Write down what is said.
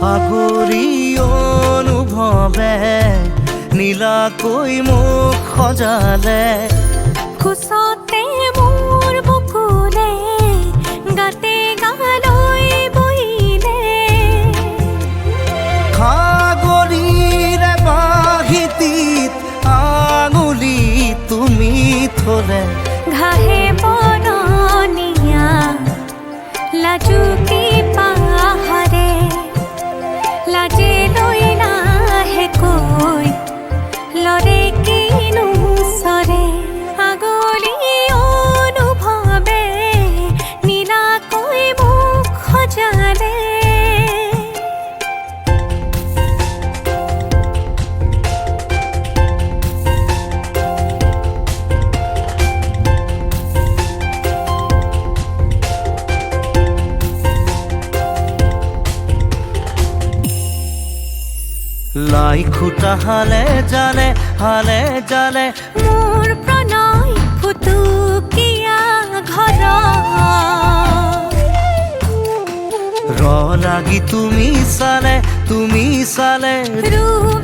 আগৰি অনুভৱে নীলাকৈ মোক সজালে খোজতে মোৰ বুকুলে গাতে গালৈ বহিলে সাগৰীৰে বাহিতিত আঙুলি তুমি থলে ঘাহে বননিয়া লাজুকী পাহাৰে লাজে লৈ নাহে কৈ লৰে কিনো চৰে আগলি অনুভৱে নীলাকৈ মোক সজালে লাই খুটা হালে জালে মোৰ প্ৰণয় ফুটুকীয়া ঘৰ ৰ লাগি তুমি চালে ৰূপ